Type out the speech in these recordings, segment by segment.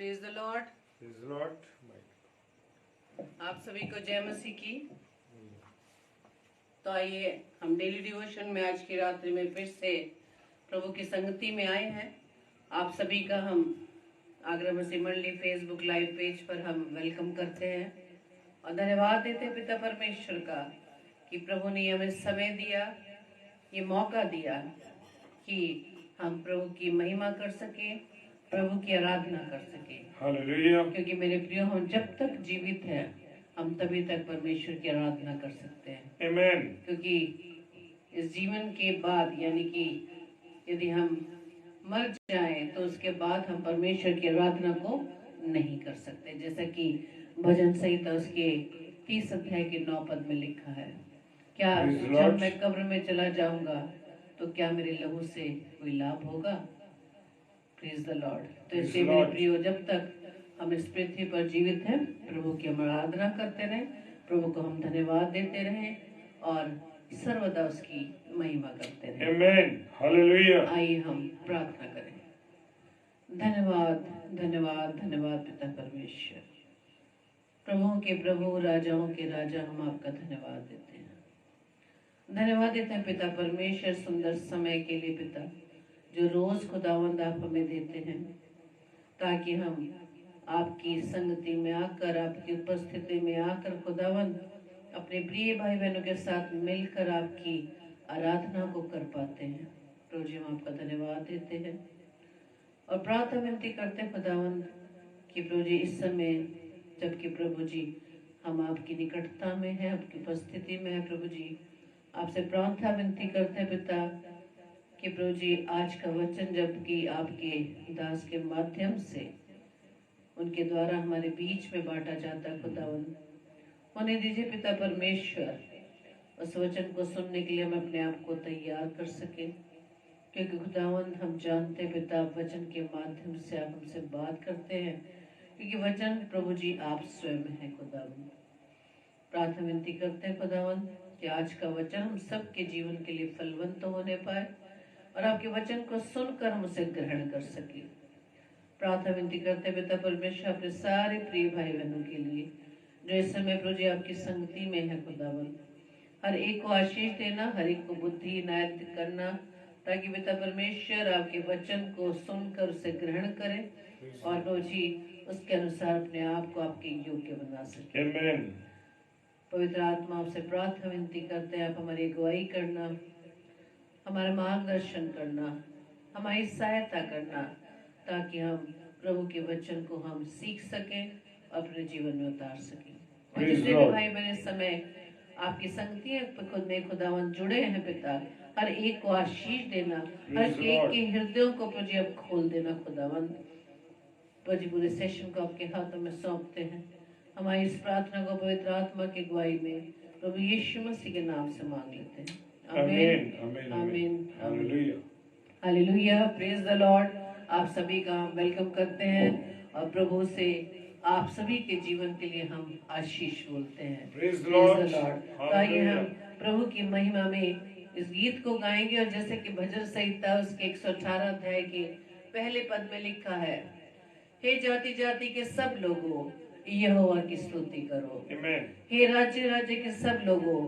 Praise the Lord. Praise the Lord. आप सभी को जय मसीह की। तो आइए हम डेली डिवोशन में आज की रात्रि में फिर से प्रभु की संगति में आए हैं। आप सभी का हम आगरा मसीह मंडली फेसबुक लाइव पेज पर हम वेलकम करते हैं और धन्यवाद देते हैं पिता परमेश्वर का कि प्रभु ने हमें समय दिया, ये मौका दिया कि हम प्रभु की महिमा कर सके, प्रभु की आराधना कर सके। Hallelujah. क्योंकि मेरे प्रियो, हम जब तक जीवित हैं हम तभी तक परमेश्वर की आराधना कर सकते हैं। Amen. क्योंकि इस जीवन के बाद, यानी कि यदि हम मर जाएं तो उसके बाद हम परमेश्वर की आराधना को नहीं कर सकते। जैसा कि भजन संहिता उसके 30 अध्याय के 9 पद में लिखा है, क्या Praise the जब Lord. मैं कब्र में चला जाऊंगा तो क्या मेरे लहू से कोई लाभ होगा। Praise the Lord. तो Praise इसलिए the मेरे Lord. प्रियो, जब तक हम इस पृथ्वी पर जीवित हैं प्रभु की हम आराधना करते रहें, प्रभु को हम धन्यवाद देते रहें और सर्वदा उसकी महिमा करते रहें। Amen. Hallelujah. आइए हम प्रार्थना करें। धन्यवाद धन्यवाद धन्यवाद पिता परमेश्वर, प्रभुओं के प्रभु, राजाओं के राजा, हम आपका धन्यवाद देते हैं। धन्यवाद देते हैं पिता परमेश्वर सुंदर समय के लिए पिता, जो रोज खुदावंद आप हमें देते हैं ताकि हम आपकी संगति में आकर, आपकी उपस्थिति में आकर खुदावंद अपने प्रिय भाई बहनों के साथ मिलकर आपकी आराधना को कर पाते हैं। प्रभु जी, हम आपका धन्यवाद देते हैं और प्रार्थना विनती करते हैं खुदावंद कि प्रभु जी इस समय, जबकि प्रभु जी हम आपकी निकटता में हैं, आपकी उपस्थिति में है, प्रभु जी आपसे प्रार्थना विनती करते हैं पिता कि प्रभु जी आज का वचन जबकि आपके दास के माध्यम से उनके द्वारा हमारे बीच में बांटा जाता है, खुदावंद होने दीजिए पिता परमेश्वर, उस वचन को सुनने के लिए हम अपने आप को तैयार कर सके। क्योंकि खुदावंद हम जानते हैं पिता, वचन के माध्यम से आप हमसे बात करते हैं, क्योंकि वचन प्रभु जी आप स्वयं हैं। खुदावंद प्रार्थना विनती करते हैं खुदावंद कि आज का वचन हम सबके जीवन के लिए फलवंत होने पाए और आपके वचन को सुनकर हम उसे ग्रहण कर सके। प्रार्थना विनती करते हैं पिता परमेश्वर अपने सारे प्रिय भाई बहनों के लिए जो इस समय प्रभु जी आपकी संगति में है। खुदावंद हर एक को आशीष देना, हर एक को बुद्धि इनायत करना, ताकि पिता परमेश्वर आपके वचन को सुनकर उसे ग्रहण करें और प्रभु जी उसके अनुसार अपने आप को आपके योग्य बना सके। Amen. पवित्र आत्मा आपसे प्रार्थना विनती करते हैं, आप हमारी अगुवाई करना, हमारा मार्गदर्शन करना, हमारी सहायता करना, ताकि हम प्रभु के वचन को हम सीख सकें और अपने जीवन में उतार सकें। और Praise जितने भी God. भाई बहन इस समय आपकी संगति खुद में खुदावन जुड़े हैं पिता, हर एक को आशीष देना, हर Praise the एक Lord. के हृदयों को प्रभु जी अब खोल देना। खुदावन प्रभु जी पूरे सेशन को आपके हाथों में सौंपते हैं। हमारी इस प्रार्थना को पवित्र आत्मा की अगुवाई में प्रभु यीशु मसीह के नाम से मांग लेते हैं। Amen. Amen. आमीन। Hallelujah. Hallelujah, praise the Lord. आप सभी का हम वेलकम करते हैं और प्रभु से आप सभी के जीवन के लिए हम आशीष बोलते हैं। Praise the Lord. तो आइए हम Hallelujah. प्रभु की महिमा में इस गीत को गाएंगे और जैसे कि भजन संहिता उसके 118 अध्याय के पहले पद में लिखा है, हे जाति जाति के सब लोगों यहोवा की स्तुति करो। Amen. हे राज्य राज्य के सब लोगों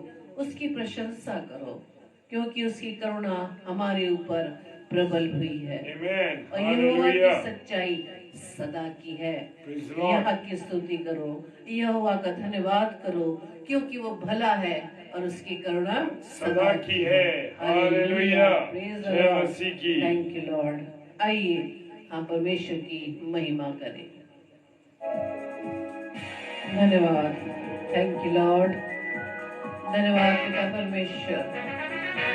उसकी प्रशंसा करो, क्योंकि उसकी करुणा हमारे ऊपर प्रबल हुई है Amen. और यहोवा की Hallelujah. सच्चाई सदा की है। Praise the Lord. यहोवा की स्तुति करो, यहोवा का धन्यवाद करो, क्योंकि वो भला है और उसकी करुणा सदा की है। Hallelujah, Hallelujah. प्रेज द जय लॉर्ड, मसीह की। Thank you Lord. आइए हम परमेश्वर की महिमा करें। धन्यवाद, थैंक यू लॉर्ड। धन्यवाद पिता परमेश्वर,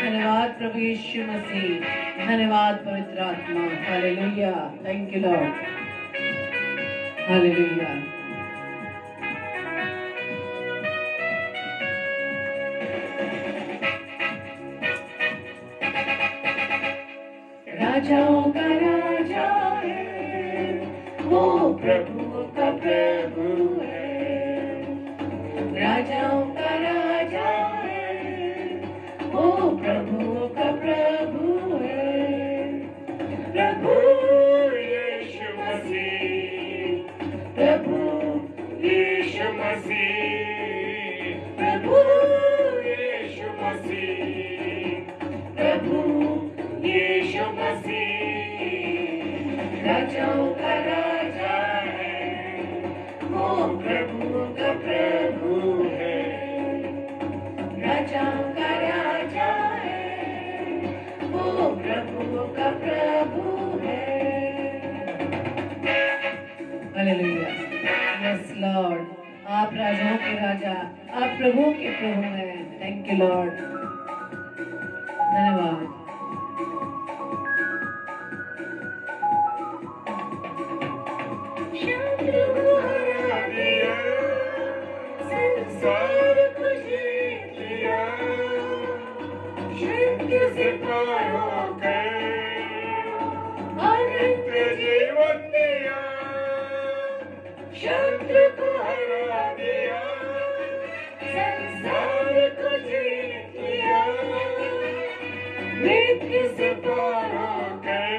धन्यवाद प्रभु यीशु मसीह, धन्यवाद पवित्र आत्मा। Hallelujah, thank you Lord. Hallelujah. राजाओं का राजा है, वो प्रभुओं का प्रभु है। राजाओं का राजा है, वो प्रभुओं का प्रभु है। प्रभु यीशु मसीह मसीह, प्रभु यीशु मसीह, प्रभु यीशु मसीह राजाओं का राजा है, वो प्रभुओं का प्रभु है, राजाओं का राजा है, वो प्रभुओं का प्रभु है। हालेलुया, यस लॉर्ड, आप राजाओं के राजा, आप प्रभुओं के प्रभु हैं। थैंक यू लॉर्ड, धन्यवाद। शत्रु को हरा दिया, संसार को जीत लिया, शत्रु से पार होकर अनंत जीवन दिया। शत्रु को हरा दिया, संसार को जीत लिया, मृत्यु से पार होकर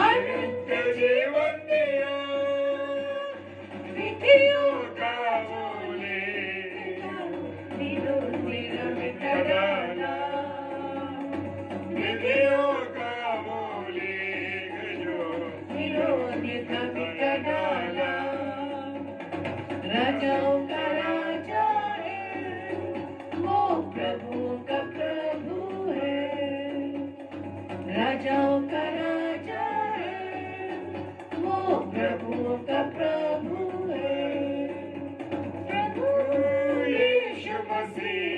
अनंत जीवन दिया। विधियों का बोले मिटा डाला, विधियों का बोले जो विरोध का मिटा डाला। राजाओं का राजा है, वो प्रभुओं का प्रभु है, राजाओं का राजा है, वो प्रभुओं का प्रभु है। प्रभु यीशु मसीह,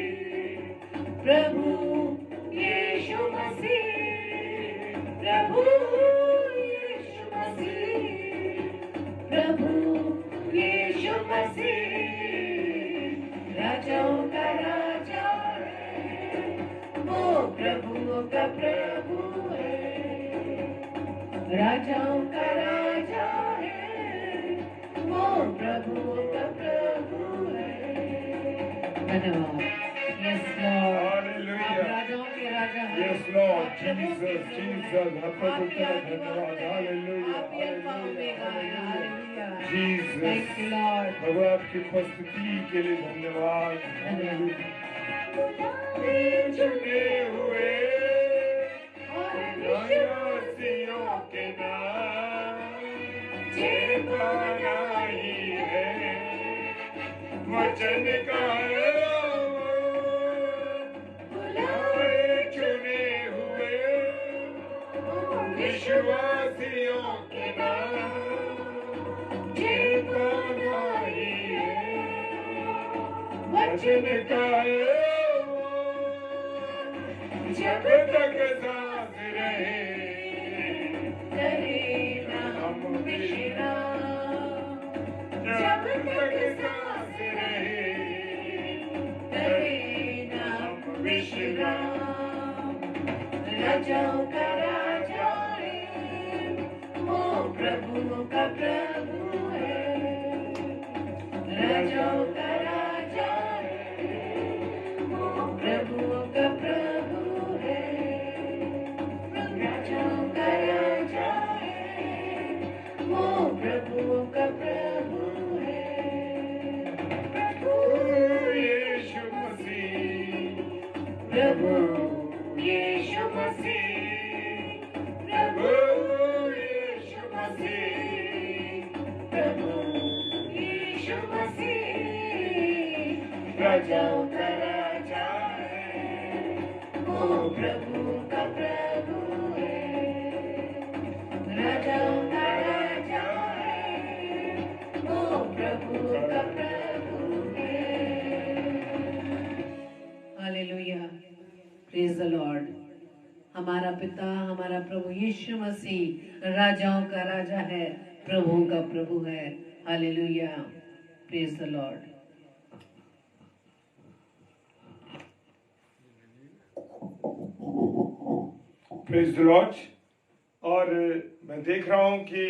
प्रभु यीशु मसीह, प्रभु यीशु मसीह, प्रभु यीशु मसीह राजाओं का राजा है, वो प्रभुओं का प्रभु है, राजाओं का राजा है, वो प्रभुओं का प्रभु है। धन्यवाद, यस लॉर्ड, आप हालेलुया, राजाओं के राजा हैं। यस लॉर्ड, जीसस जीसस, आपका आप ही धन्यवाद, हालेलुया, आप ही अल्फा ओमेगा हैं। Hallelujah, Jesus, thank you Lord. प्रभु आपकी उपस्थिति के लिए धन्यवाद। धन्यवाद। चुने हुए और विश्वासियों के नाम जिरपाना ही है, वचन का बुलाए चुने हुए विश्वासियों के नाम जिरपाना ही है, वचन का जब तक सांस रहे करे ना हम विश्राम, जब तक सांस रहे करे ना हम विश्राम। राजाओं का राजा है, वो प्रभुओं का प्रभु है, राजाओं का राजा है, वो प्रभुओं का प्रभु है, राजाओं का राजा है, वो प्रभुओं का प्रभु है। प्रभु यीशु मसीह, प्रभु यीशु मसीह, प्रभु यीशु मसीह, प्रभु यीशु मसीह राजाओं का राजा है, वो प्रभु का प्रभु है, राजाओं का राजा है, वो प्रभु का प्रभु है। Hallelujah, praise the Lord. हमारा पिता, हमारा प्रभु यीशु मसीह राजाओं का राजा है, प्रभुओं का प्रभु है। Hallelujah, praise the Lord. Praise the Lord. और मैं देख रहा हूं कि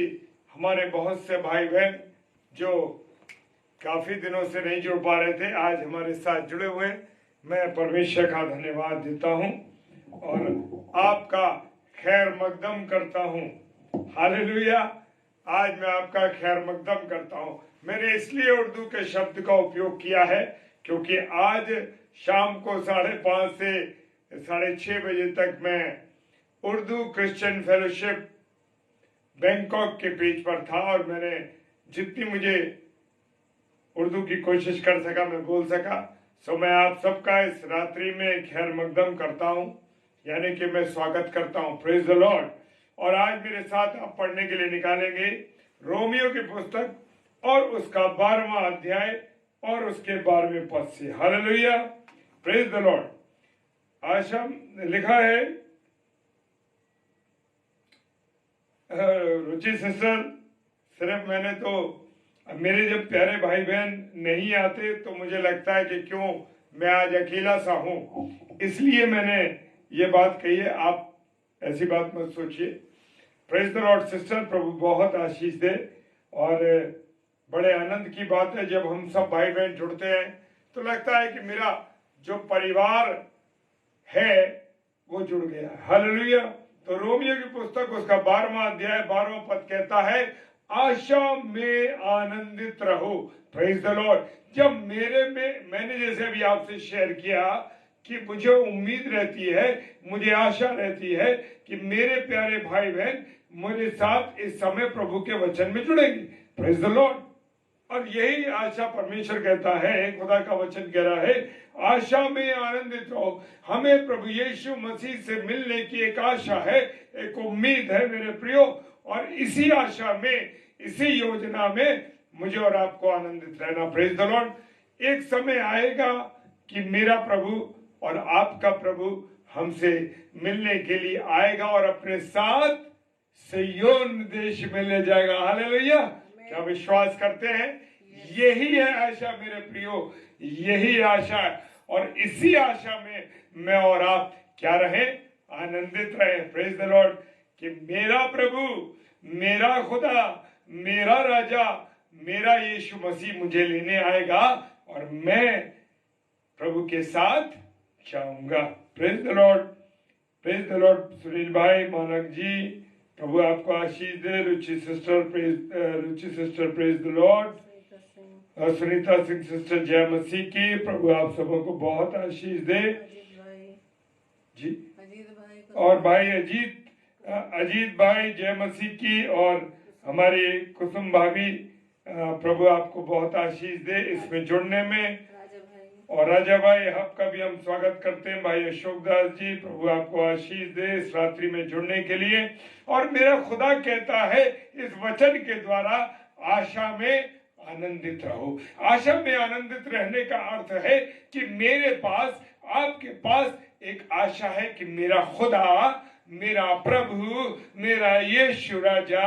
हमारे बहुत से भाई बहन जो काफी दिनों से नहीं जुड़ पा रहे थे, आज हमारे साथ जुड़े हुए। मैं परमेश्वर का धन्यवाद देता हूं और आपका खैर मकदम करता हूं। हालेलुया। आज मैं आपका खैर मकदम करता हूँ। मैंने इसलिए उर्दू के शब्द का उपयोग किया है क्योंकि आज शाम को 5:30 से 6:30 बजे तक मैं उर्दू क्रिश्चियन फेलोशिप बैंकॉक के पेज पर था और मैंने जितनी मुझे उर्दू की कोशिश कर सका मैं बोल सका। सो मैं आप सबका इस रात्रि में खैर मकदम करता हूँ, यानी कि मैं स्वागत करता हूँ। Praise the Lord. और आज मेरे साथ आप पढ़ने के लिए निकालेंगे रोमियो की पुस्तक और उसका 12वां अध्याय और उसके 12वें पद से। Hallelujah, praise the Lord. आज हम लिखा है रुचि सिस्टर, सिर्फ मैंने तो मेरे जब प्यारे भाई बहन नहीं आते तो मुझे लगता है कि क्यों मैं आज अकेला सा हूं, इसलिए मैंने ये बात कही है। आप ऐसी बात मत सोचिए। प्रेज द लॉर्ड सिस्टर, प्रभु बहुत आशीष दे। और बड़े आनंद की बात है जब हम सब भाई बहन जुड़ते हैं तो लगता है कि मेरा जो परिवार है वो जुड़ गया। हालेलुया। तो रोमियो की पुस्तक उसका 12वां अध्याय 12वां पद कहता है, आशा में आनंदित रहो। Praise the Lord. जब मैंने जैसे अभी आपसे शेयर किया कि मुझे उम्मीद रहती है, मुझे आशा रहती है कि मेरे प्यारे भाई बहन मेरे साथ इस समय प्रभु के वचन में जुड़ेंगे। Praise the Lord. और यही आशा परमेश्वर कहता है, खुदा का वचन कह रहा है, आशा में आनंदित रहो। हमें प्रभु यीशु मसीह से मिलने की एक आशा है, एक उम्मीद है मेरे प्रियो। और इसी आशा में, इसी योजना में मुझे और आपको आनंदित रहना। Praise the Lord. एक समय आएगा कि मेरा प्रभु और आपका प्रभु हमसे मिलने के लिए आएगा और अपने साथ सिय्योन देश में ले जाएगा। हालेलुया। क्या विश्वास करते हैं? यही है आशा मेरे प्रियो, यही आशा है। और इसी आशा में मैं और आप क्या रहे? आनंदित रहे। Praise the Lord. कि मेरा प्रभु, मेरा खुदा, मेरा राजा, मेरा यीशु मसीह मुझे लेने आएगा और मैं प्रभु के साथ जाऊंगा। Praise the Lord, praise the Lord. Sunil भाई, मानक जी, प्रभु आपको आशीष दे। Ruchi sister, praise the Lord. Sunita Singh sister, जय मसीह की। प्रभु आप सबों को बहुत आशीष दे जी। और भाई अजीत भाई, जय मसीह की। और हमारी कुसुम भाभी, प्रभु आपको बहुत आशीष दे इसमें जुड़ने में। और राजा भाई, आपका भी हम स्वागत करते हैं। भाई अशोक दास जी, प्रभु आपको आशीष दे इस रात्रि में जुड़ने के लिए। और मेरा खुदा कहता है इस वचन के द्वारा, आशा में आनंदित रहो। आशा में आनंदित रहने का अर्थ है कि मेरे पास, आपके पास एक आशा है कि मेरा खुदा, मेरा प्रभु, मेरा यीशु राजा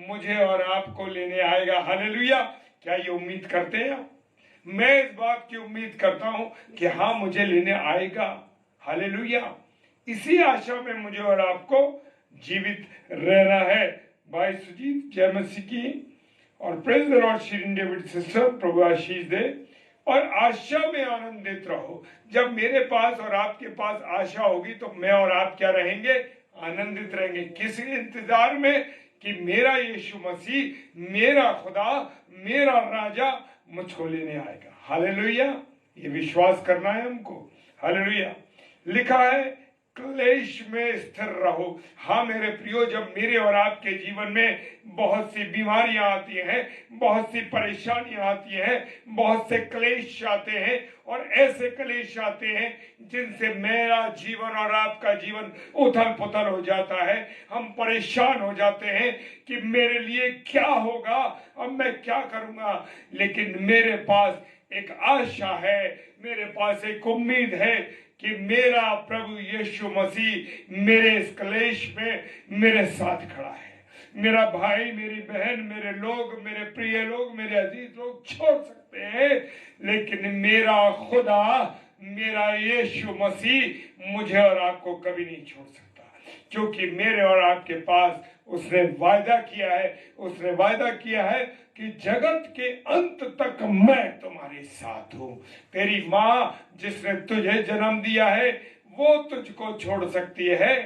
मुझे और आपको लेने आएगा। हालेलुया। क्या ये उम्मीद करते हैं आप? मैं इस बात की उम्मीद करता हूं कि हाँ, मुझे लेने आएगा। हालेलुया। इसी आशा में मुझे और आपको जीवित रहना है। भाई सुजीत, जय मसीह की। और praise the Lord Shirin David sister, प्रभु आशीष दे। और आशा में आनंदित रहो। जब मेरे पास और आपके पास आशा होगी तो मैं और आप क्या रहेंगे? आनंदित रहेंगे। किस इंतजार में? कि मेरा यीशु मसीह, मेरा खुदा, मेरा राजा मुझको लेने आएगा। हालेलुया। ये विश्वास करना है हमको। हालेलुया। लिखा है, क्लेश में स्थिर रहो। हाँ मेरे प्रियो, जब मेरे और आपके जीवन में बहुत सी बीमारियां आती हैं, बहुत सी परेशानियां आती हैं, बहुत से क्लेश आते हैं, और ऐसे क्लेश आते हैं जिनसे मेरा जीवन और आपका जीवन उथल पुथल हो जाता है। हम परेशान हो जाते हैं कि मेरे लिए क्या होगा, अब मैं क्या करूंगा। लेकिन मेरे पास एक आशा है, मेरे पास एक उम्मीद है कि मेरा प्रभु यीशु मसीह मेरे इस क्लेश में मेरे साथ खड़ा है। मेरा भाई, मेरी बहन, मेरे लोग, मेरे प्रिय लोग, मेरे अजीज लोग छोड़ सकते हैं, लेकिन मेरा खुदा, मेरा यीशु मसीह मुझे और आपको कभी नहीं छोड़ सकता। क्योंकि मेरे और आपके पास उसने वायदा किया है कि जगत के अंत तक मैं तुम्हारे साथ हूं। तेरी मां जिसने तुझे जन्म दिया है वो तुझको छोड़ सकती है?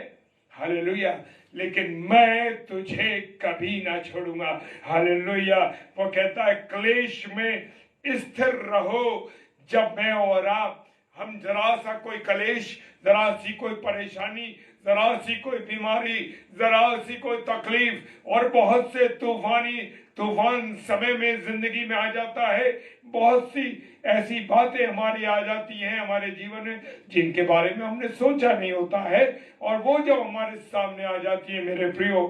हालेलुया। लेकिन मैं तुझे कभी ना छोड़ूंगा। हालेलुया। वो कहता है क्लेश में स्थिर रहो। जब मैं और आप हम जरा सा कोई क्लेश, जरा सी कोई परेशानी, जरा सी कोई बीमारी, जरा सी कोई तकलीफ और बहुत से तूफान समय में जिंदगी में आ जाता है। बहुत सी ऐसी बातें हमारी आ जाती हैं हमारे जीवन में जिनके बारे में हमने सोचा नहीं होता है, और वो जब हमारे सामने आ जाती है मेरे प्रियो,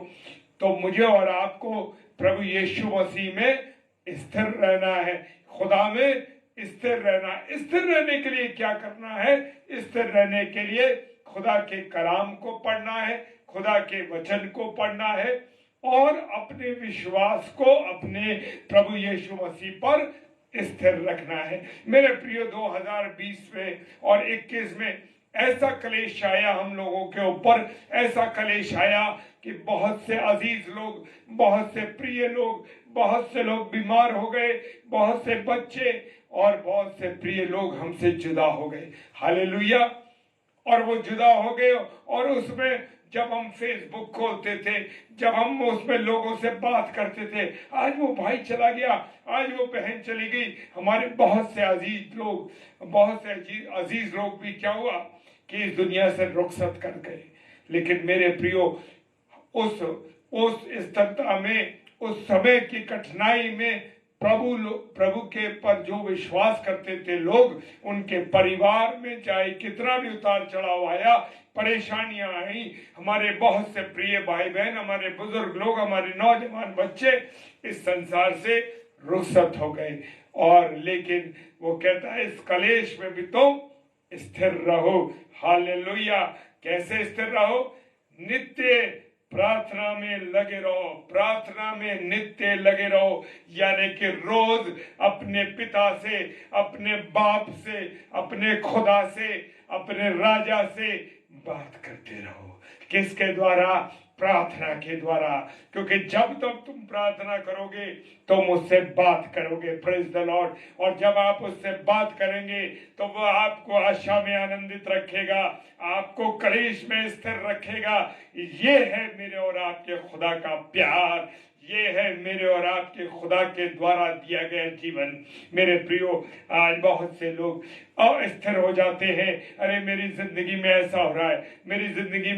तो मुझे और आपको प्रभु यीशु मसीह में स्थिर रहना है, खुदा में स्थिर रहना। स्थिर रहने के लिए क्या करना है? स्थिर रहने के लिए खुदा के कलाम को पढ़ना है, खुदा के वचन को पढ़ना है और अपने विश्वास को अपने प्रभु यीशु मसीह पर स्थिर रखना है। मेरे प्रियो 2020 में और 21 में ऐसा क्लेश आया हम लोगों के ऊपर, ऐसा क्लेश आया कि बहुत से अजीज लोग, बहुत से प्रिय लोग, बहुत से लोग बीमार हो गए, बहुत से बच्चे और बहुत से प्रिय लोग हमसे जुदा हो गए। हालेलुया। और वो जुदा हो गए, और उसमें जब हम फेसबुक खोलते थे, जब हम उसमें लोगों से बात करते थे, आज वो भाई चला गया, आज वो बहन चली गई, हमारे बहुत से अजीज लोग, बहुत से अजीज लोग भी क्या हुआ कि इस दुनिया से रुखसत कर गए। लेकिन मेरे प्रियो उस स्थिरता में, उस समय की कठिनाई में प्रभु के पर जो विश्वास करते थे लोग, उनके परिवार में चाहे कितना भी उतार चढ़ाव आया, परेशानियां आई, हमारे बहुत से प्रिय भाई बहन, हमारे बुजुर्ग लोग, हमारे नौजवान बच्चे इस संसार से रुखसत हो गए। और लेकिन वो कहता है इस कलेश में भी तुम स्थिर रहो। हालेलुया। कैसे स्थिर रहो? नित्य प्रार्थना में लगे रहो, प्रार्थना में नित्य लगे रहो, यानी कि रोज अपने पिता से, अपने बाप से, अपने खुदा से, अपने राजा से बात करते रहो। किसके द्वारा? प्रार्थना के द्वारा। क्योंकि जब तक तुम प्रार्थना करोगे तुम उससे बात करोगे। Praise the Lord. और जब आप उससे बात करेंगे तो वो आपको आशा में आनंदित रखेगा, आपको कलेश में स्थिर रखेगा। ये है मेरे और आपके खुदा का प्यार, ये है मेरे और आपके खुदा के द्वारा दिया गया जीवन। मेरे प्रियो, आज बहुत से लोग अस्थिर हो जाते हैं। अरे मेरी जिंदगी में ऐसा हो रहा है, मेरी जिंदगी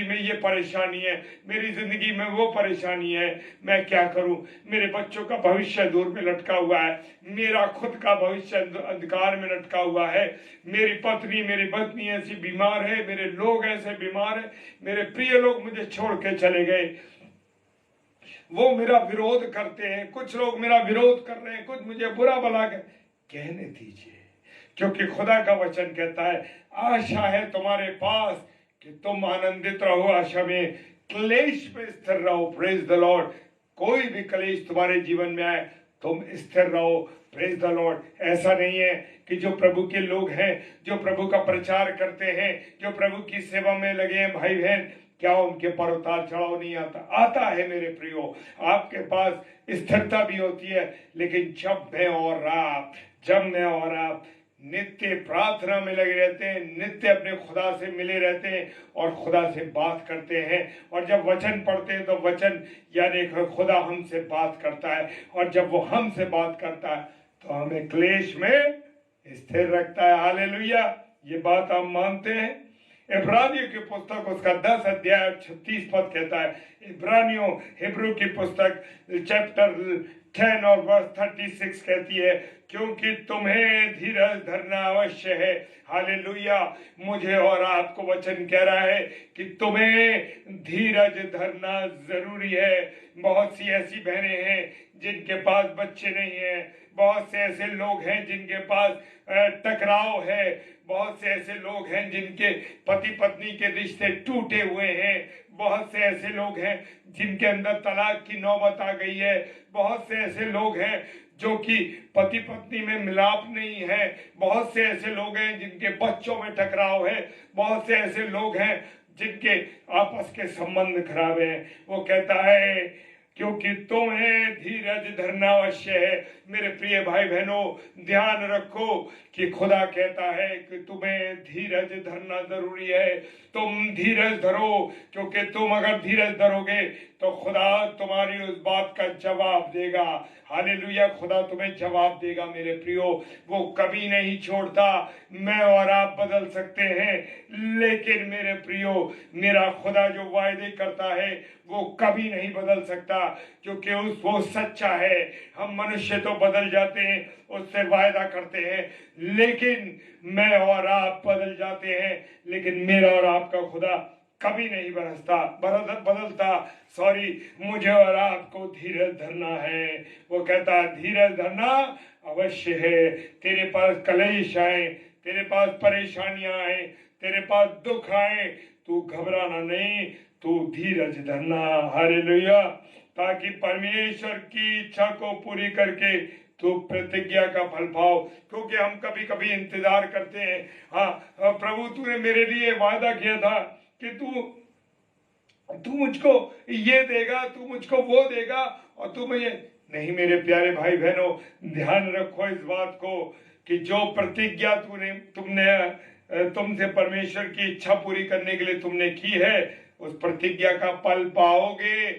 में ये परेशानी है, मेरी जिंदगी में वो परेशानी है, मैं क्या करूं? मेरे बच्चों का भविष्य दूर में लटका हुआ है, मेरा खुद का भविष्य अंधकार में लटका हुआ है, मेरी पत्नी ऐसी बीमार है, मेरे लोग ऐसे बीमार है, मेरे प्रिय लोग मुझे छोड़ के चले गए, वो मेरा विरोध करते हैं, कुछ लोग मेरा विरोध कर रहे हैं, कुछ मुझे बुरा भला कहने दीजिए। क्योंकि खुदा का वचन कहता है आशा है तुम्हारे पास कि तुम आनंदित रहो, आशा में, क्लेश में स्थिर रहो। Praise the Lord. कोई भी क्लेश तुम्हारे जीवन में आए तुम स्थिर रहो। Praise the Lord. ऐसा नहीं है कि जो प्रभु के लोग हैं, जो प्रभु का प्रचार करते हैं, जो प्रभु की सेवा में लगे हैं भाई बहन, क्या उनके पर उतार चढ़ाव नहीं आता? आता है मेरे प्रियो। आपके पास स्थिरता भी होती है, लेकिन जब मैं और आप नित्य प्रार्थना में लगे रहते हैं, नित्य अपने खुदा से मिले रहते हैं और खुदा से बात करते हैं, और जब वचन पढ़ते हैं तो वचन यानी खुदा हमसे बात करता है, और जब वो हमसे बात करता है तो हमें क्लेश में स्थिर रखता है। हालेलुया। ये बात हम मानते हैं। इब्रानियों की पुस्तक उसका 10 अध्याय 36 पद कहता है, इब्रानियों हिब्रू की पुस्तक चैप्टर 10 और वर्स 36 कहती है, क्योंकि तुम्हें धीरज धरना अवश्य है। हालेलुया। मुझे और आपको वचन कह रहा है कि तुम्हें धीरज धरना जरूरी है। बहुत सी ऐसी बहनें हैं जिनके पास बच्चे नहीं हैं, बहुत से ऐसे लोग हैं जिनके पास टकराव है, बहुत से ऐसे लोग हैं जिनके पति पत्नी के रिश्ते टूटे हुए हैं, बहुत से ऐसे लोग हैं जिनके अंदर तलाक की नौबत आ गई है, बहुत से ऐसे लोग हैं जो कि पति पत्नी में मिलाप नहीं है, बहुत से ऐसे लोग हैं जिनके बच्चों में टकराव है, बहुत से ऐसे लोग हैं जिनके आपस के संबंध खराब हैं। वो कहता है क्योंकि तुम्हें धीरज धरना अवश्य है। मेरे प्रिय भाई बहनों, ध्यान रखो कि खुदा कहता है कि तुम्हें धीरज धरना जरूरी है। तुम धीरज धरो, क्योंकि तुम अगर धीरज धरोगे तो खुदा तुम्हारी उस बात का जवाब देगा। हालेलुया, खुदा तुम्हें जवाब देगा मेरे प्रियो। वो कभी नहीं छोड़ता। मैं और आप बदल सकते हैं, लेकिन मेरे प्रियो, मेरा खुदा जो वायदे करता है वो कभी नहीं बदल सकता, क्योंकि वो सच्चा है। हम मनुष्य तो बदल जाते हैं, उससे वायदा करते हैं, लेकिन मैं और आप बदल जाते हैं, लेकिन मेरा और आपका खुदा कभी नहीं बदलता। मुझे और आपको धीरज धरना है। वो कहता है धीरज धरना अवश्य है। तेरे पास कलेश आए, तेरे पास परेशानियां आए, तेरे पास दुख आए, तू घबराना नहीं, तू धीरज धरना। हालेलुया, ताकि परमेश्वर की इच्छा को पूरी करके तू प्रतिज्ञा का फल पाओ। क्योंकि हम कभी कभी इंतजार करते हैं, हाँ प्रभु तूने मेरे लिए वादा किया था कि तू मुझको ये देगा, तू मुझको वो देगा, और तू मुझे नहीं। मेरे प्यारे भाई बहनों, ध्यान रखो इस बात को कि जो प्रतिज्ञा तुमसे परमेश्वर की इच्छा पूरी करने के लिए तुमने की है, उस प्रतिज्ञा का फल पाओगे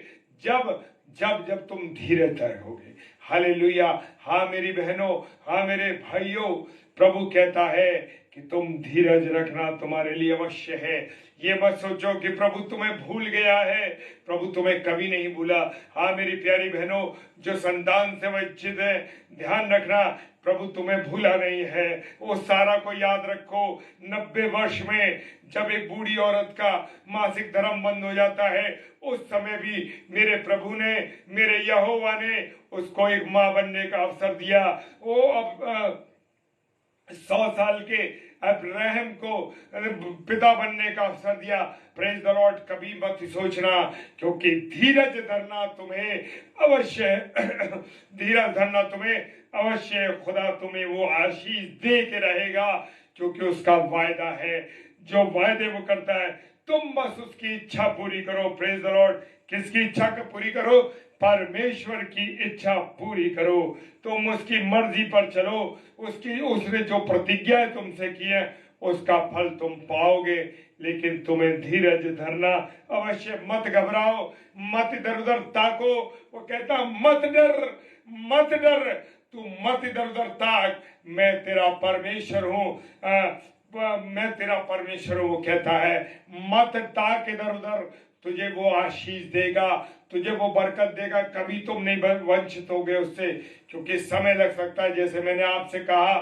जब जब जब तुम धीरज रहोगे। हालेलुया। हाँ मेरी बहनों, हाँ मेरे भाइयों, प्रभु कहता है कि तुम धीरज रखना तुम्हारे लिए अवश्य है। ये मत सोचो कि प्रभु तुम्हें भूल गया है, प्रभु तुम्हें कभी नहीं भूला। हाँ मेरी प्यारी बहनों, जो संतान से वंचित है, ध्यान रखना प्रभु तुम्हें भूला नहीं है। वो सारा को याद रखो, 90 वर्ष में जब एक बूढ़ी औरत का मासिक धर्म बंद हो जाता है, उस समय भी मेरे प्रभु ने, मेरे यहोवा ने उसको एक माँ बनने का अवसर दिया। वो अब 100 साल के अब्राहम को पिता बनने का अवसर दिया। Praise the Lord. कभी मत सोचना, क्योंकि धीरज धरना तुम्हें अवश्य धीरज धरना तुम्हें अवश्य, खुदा तुम्हें वो आशीष दे के रहेगा, क्योंकि उसका वायदा है। जो वायदे वो करता है, तुम बस उसकी इच्छा पूरी करो। Praise the Lord. किसकी इच्छा को पूरी करो? परमेश्वर की इच्छा पूरी करो। तुम उसकी मर्जी पर चलो, उसने जो प्रतिज्ञा तुमसे की है उसका फल तुम पाओगे। लेकिन तुम्हें धीरज धरना अवश्य। मत घबराओ, मत इधर उधर ताको। वो कहता मत डर, तू मत इधर उधर ताक, मैं तेरा परमेश्वर हूँ, मैं तेरा परमेश्वर हूँ। वो कहता है मत ताक इधर उधर, तुझे वो आशीष देगा, तुझे वो बरकत देगा। कभी तुम नहीं वंचित होगे उससे, क्योंकि समय लग सकता है। जैसे मैंने आपसे कहा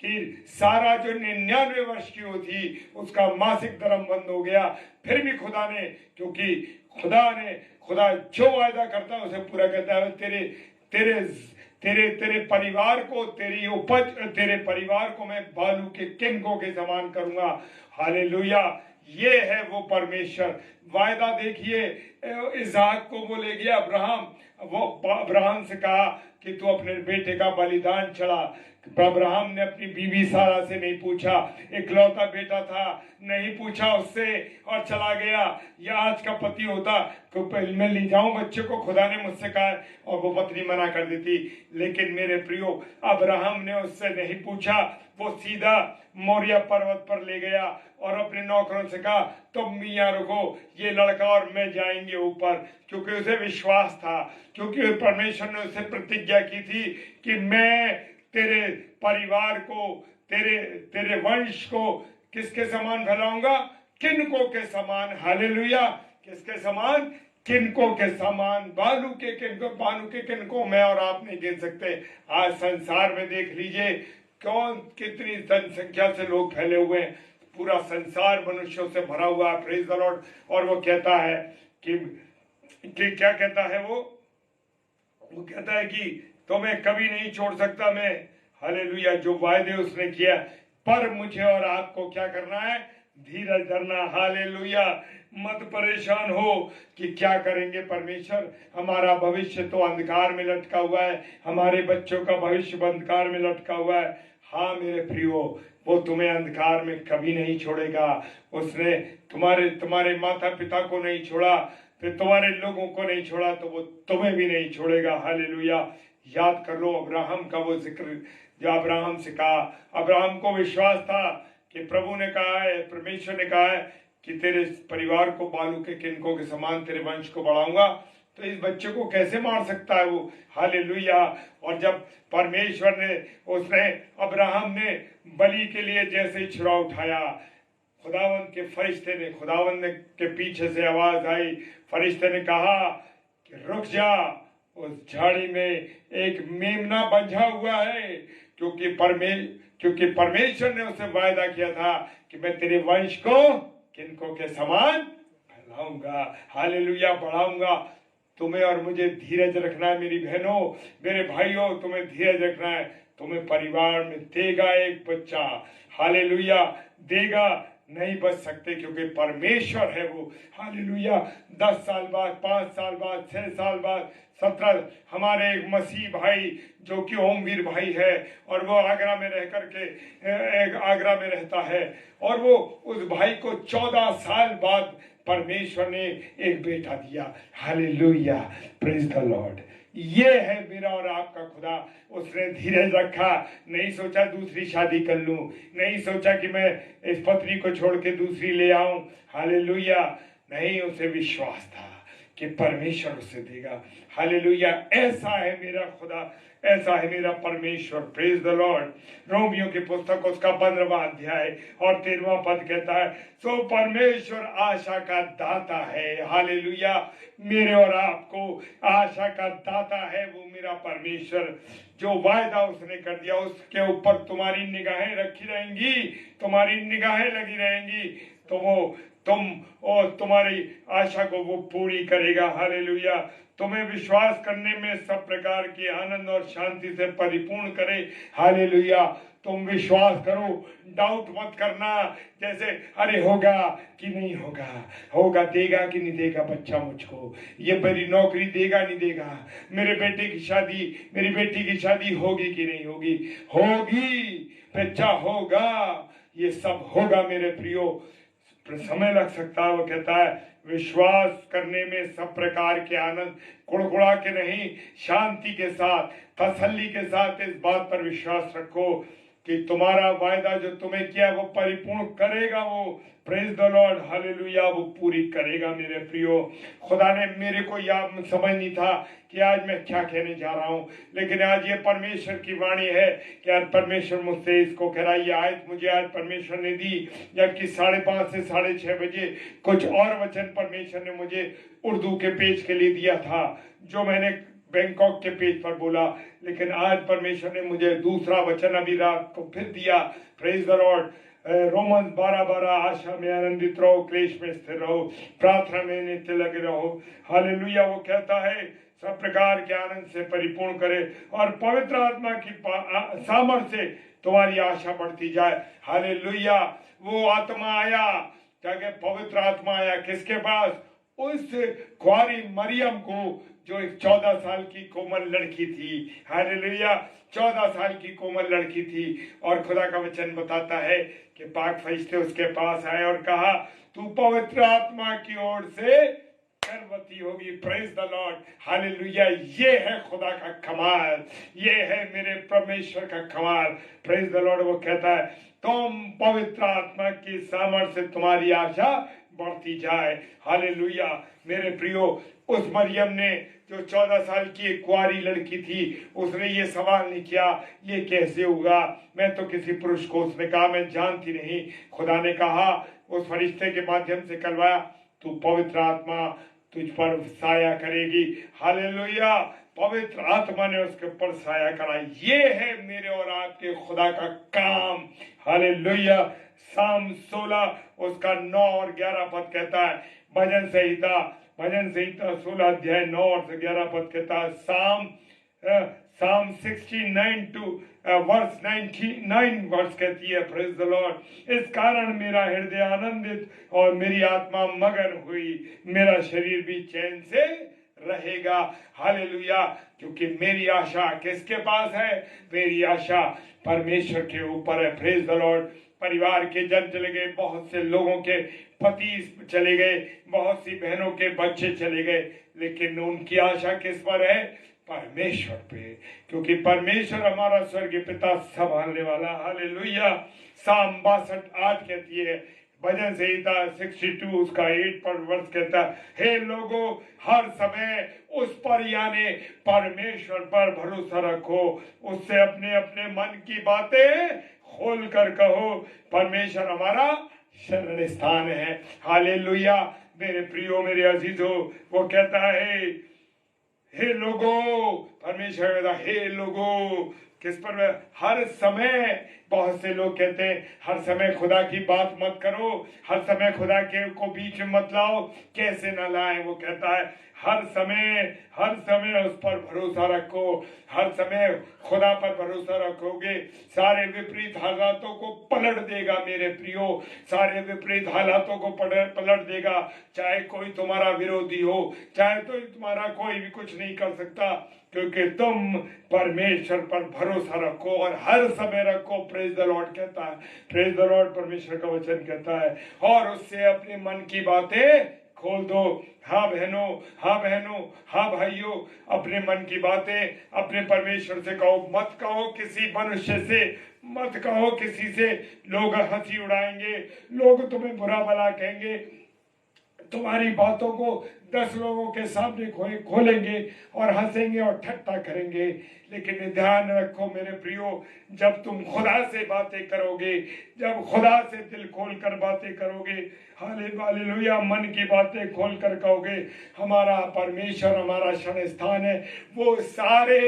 कि सारा जो 99 वर्ष की थी, उसका मासिक धर्म बंद हो गया, फिर भी खुदा ने, क्योंकि खुदा जो वायदा करता है उसे पूरा करता है। तेरे परिवार को, तेरी उपज, तेरे परिवार को मैं बालू के किनकों के समान करूंगा। हालेलुया। ये है वो परमेश्वर। वायदा देखिए, इसहाक को वो ले गया अब्राहम। वो अब्राहम से कहा कि तू अपने बेटे का बलिदान चढ़ा। अब्राहम ने अपनी बीवी सारा से नहीं पूछा, इकलौता बेटा था, नहीं पूछा उससे और चला गया। या आज का पति होता तो मैं ले जाऊं बच्चे को, खुदा ने मुझसे कहा, और वो पत्नी मना कर देती। लेकिन मेरे प्रियो, अब्राहम ने उससे नहीं पूछा, वो सीधा मोरिया पर्वत पर ले गया और अपने नौकरों से कहा तुम यहाँ रुको, ये लड़का और मैं जाएंगे ऊपर। क्योंकि उसे विश्वास था, क्योंकि परमेश्वर ने उसे प्रतिज्ञा की थी कि मैं तेरे परिवार को, तेरे वंश को किसके समान फैलाऊंगा? किनको के समान। हालेलुया। किसके समान? किनको के समान। बालू के किनको मैं और आप नहीं गिन सकते। आज संसार में देख लीजिए कितनी जनसंख्या से लोग फैले हुए हैं। पूरा संसार मनुष्यों से भरा हुआ है। Praise the Lord. और वो कहता है कि क्या कहता है वो कहता है कि तुम्हें कभी नहीं छोड़ सकता मैं। हालेलुया। जो वायदे उसने किया, पर मुझे और आपको क्या करना है? धीरज धरना। हालेलुया। मत परेशान हो कि क्या करेंगे परमेश्वर, हमारा भविष्य तो अंधकार में लटका हुआ है, हमारे बच्चों का भविष्य अंधकार में लटका हुआ है। हाँ मेरे प्रियो, वो तुम्हें अंधकार में कभी नहीं छोड़ेगा। उसने तुम्हारे माता पिता को नहीं छोड़ा, फिर तुम्हारे लोगों को नहीं छोड़ा तो वो तुम्हें भी नहीं छोड़ेगा। हालेलुया। याद कर लो अब्राहम का वो जिक्र जो अब्राहम से कहा। अब्राहम को विश्वास था कि प्रभु ने कहा है, परमेश्वर ने कहा है कि तेरे परिवार को बालू के किनकों के समान तेरे वंश को बढ़ाऊंगा, तो इस बच्चे को कैसे मार सकता है वो। हालेलुया। और जब परमेश्वर ने अब्राहम ने बलि के लिए जैसे छुरा उठाया, खुदावंद के फरिश्ते ने, खुदावंद के पीछे से आवाज आई, फरिश्ते ने कहा कि रुक जा, उस झाड़ी में एक मेमना बंधा हुआ है, क्योंकि परमेश्वर ने उसे वायदा किया था कि मैं तेरे वंश को किनको के समान फैलाऊंगा। हालेलुया, बढ़ाऊंगा। तुम्हें और मुझे धीरज रखना है मेरी बहनों, मेरे भाइयों, तुम्हें धीरज रखना है। तुम्हें परिवार में देगा एक बच्चा, हालेलुया, देगा। नहीं बच सकते क्योंकि परमेश्वर है वो। हालेलुया। 10 साल बाद, 5 साल बाद, 6 साल बाद, 17, हमारे एक मसीह भाई जो कि ओमवीर भाई है, और वो आगरा में रह करके आगरा में रहता है, और वो उस भाई को 14 साल बाद परमेश्वर ने एक बेटा दिया। Hallelujah, praise the Lord. ये है मेरा और आपका खुदा। उसने धीरज रखा, नहीं सोचा दूसरी शादी कर लूं, नहीं सोचा कि मैं इस पत्नी को छोड़ के दूसरी ले आऊं। हालेलुया, नहीं, उसे विश्वास था कि परमेश्वर उसे देगा। हालेलुया, ऐसा है मेरा खुदा, ऐसा है मेरा परमेश्वर। Praise the Lord. रोमियो की पुस्तक उसका 15वां अध्याय और 13वां पद कहता है, सो परमेश्वर आशा का दाता है। हालेलुया, मेरे और आपको आशा का दाता है वो मेरा परमेश्वर। जो वायदा उसने कर दिया उसके ऊपर तुम्हारी निगाहें रखी रहेंगी, तुम्हारी निगाहें लगी रहेंगी, तो वो तुम और तुम्हारी आशा को वो पूरी करेगा। हालेलुया। तुम्हें विश्वास करने में सब प्रकार की आनंद और शांति से परिपूर्ण करे। हालेलुया। तुम विश्वास करो, डाउट मत करना, जैसे अरे होगा कि नहीं होगा, होगा, देगा कि नहीं देगा बच्चा मुझको, ये मेरी नौकरी देगा नहीं देगा, मेरे बेटे की शादी, मेरी बेटी की शादी होगी कि नहीं होगी, होगी, बच्चा होगा, ये सब होगा मेरे प्रियो। समय लग सकता है, वो कहता है विश्वास करने में सब प्रकार के आनंद, कुड़कुड़ा के नहीं, शांति के साथ, तसल्ली के साथ इस बात पर विश्वास रखो कि तुम्हारा वायदा जो तुम्हें किया वो परिपूर्ण करेगा वो। Praise the Lord. हालेलुया, वो पूरी करेगा मेरे प्रियो। खुदा ने मेरे को याद समझ नहीं था कि आज मैं क्या कहने जा रहा हूँ, लेकिन आज ये परमेश्वर की वाणी है कि आज परमेश्वर मुझसे इसको कह रहा है। ये आयत मुझे आज परमेश्वर ने दी, जबकि 5:30 से 6:30 बजे कुछ और वचन परमेश्वर ने मुझे उर्दू के पेज के लिए दिया था, जो मैंने बैंकॉक के पेज पर बोला, लेकिन आज परमेश्वर ने मुझे दूसरा वचन अभी रात को फिर दिया। Praise the Lord. रोमन 12:12, आशा में आनंदित रहो, क्लेश में स्थिर रहो, प्रार्थना में नित्य लगे रहो। हालेलुया। वो कहता है सब प्रकार के आनंद से परिपूर्ण करे और पवित्र आत्मा की सामर्थ्य से तुम्हारी आशा बढ़ती जाए। हालेलुया। वो आत्मा आया, क्या पवित्र आत्मा आया किसके पास? उस कुंवारी मरियम को, जो एक 14 साल की कोमल लड़की थी। हालेलुया, 14 साल की कोमल लड़की थी। और खुदा का वचन बताता है कि पाक फरिश्ते उसके पास आए और कहा तू पवित्र आत्मा की ओर से गर्भवती होगी। Praise the Lord. हालेलुया। ये है खुदा का कमाल, ये है मेरे परमेश्वर का कमाल। Praise the Lord. वो कहता है तुम पवित्र आत्मा की सामर्थ्य से तुम्हारी आशा बढ़ती जाए। हालेलुया। मेरे प्रियो, उस मरियम ने जो 14 साल की एक कुंवारी लड़की थी, उसने ये सवाल नहीं किया ये कैसे होगा, मैं तो किसी पुरुष को, उसने कहा मैं जानती नहीं। खुदा ने कहा उस फरिश्ते के माध्यम से कहलवाया तू पवित्र आत्मा तुझ पर साया करेगी। हालेलुया। पवित्र आत्मा ने उसके ऊपर साया करा। ये है मेरे और आपके खुदा का काम। हालेलुया। साम 16 उसका 9 और 11 पद कहता है, भजन संहिता 16 अध्याय 9 और 11 पद कहता है, साम 69 to वर्स 99 वर्स कहती है, प्रेज द लॉर्ड। इस कारण मेरा हृदय आनंदित और मेरी आत्मा मगन हुई, मेरा शरीर भी चैन से रहेगा। हालेलुया। क्योंकि मेरी आशा किसके पास है? मेरी आशा परमेश्वर के ऊपर है। Praise the Lord. परिवार के जन चले गए, बहुत से लोगों के पति चले गए, बहुत सी बहनों के बच्चे चले गए, लेकिन उनकी आशा किस पर है? परमेश्वर पे, क्योंकि परमेश्वर हमारा स्वर्गीय पिता संभालने वाला। हालेलुया। साम 62:8 कहती है, भजन संहिता 62 उसका 8 पर वर्ष कहता है, हे लोगों हर समय उस पर यानी परमेश्वर पर भरोसा रखो, उससे अपने अपने मन की बातें खोल कर कहो, परमेश्वर हमारा शरण स्थान है। हालेलुया। मेरे प्रियो, मेरे अजीजों, वो कहता है हे लोगों, परमेश्वर कहता हे लोगों, किस पर? हर समय। बहुत से लोग कहते हैं हर समय खुदा की बात मत करो, हर समय खुदा के को बीच में मत लाओ, कैसे ना लाए। वो कहता है हर समय उस पर भरोसा रखो, हर समय खुदा पर भरोसा रखोगे, सारे विपरीत हालातों को पलट देगा। मेरे प्रियो, सारे विपरीत हालातों को पलट देगा। चाहे कोई तुम्हारा विरोधी हो, चाहे तो तुम्हारा कोई भी कुछ नहीं कर सकता, क्योंकि तुम परमेश्वर पर भरोसा रखो और हर समय रखो। प्रेज द लॉर्ड कहता है, प्रेज द लॉर्ड, परमेश्वर का वचन कहता है, और उससे अपने मन की बातें खोल दो। हाँ बहनों, हाँ बहनों, हाँ भाइयों, अपने मन की बातें अपने परमेश्वर से कहो, मत कहो किसी मनुष्य से, मत कहो किसी से। लोग हंसी उड़ाएंगे, लोग तुम्हें बुरा भला कहेंगे, तुम्हारी बातों को 10 लोगों के सामने खोलेंगे और हंसेंगे और ठट्टा करेंगे। लेकिन ध्यान रखो मेरे प्रियो, जब तुम खुदा से बातें करोगे, जब खुदा से दिल खोल कर बातें करोगे, हालेलुया, मन की बातें खोल कर कहोगे, हमारा परमेश्वर हमारा शरण स्थान है, वो सारे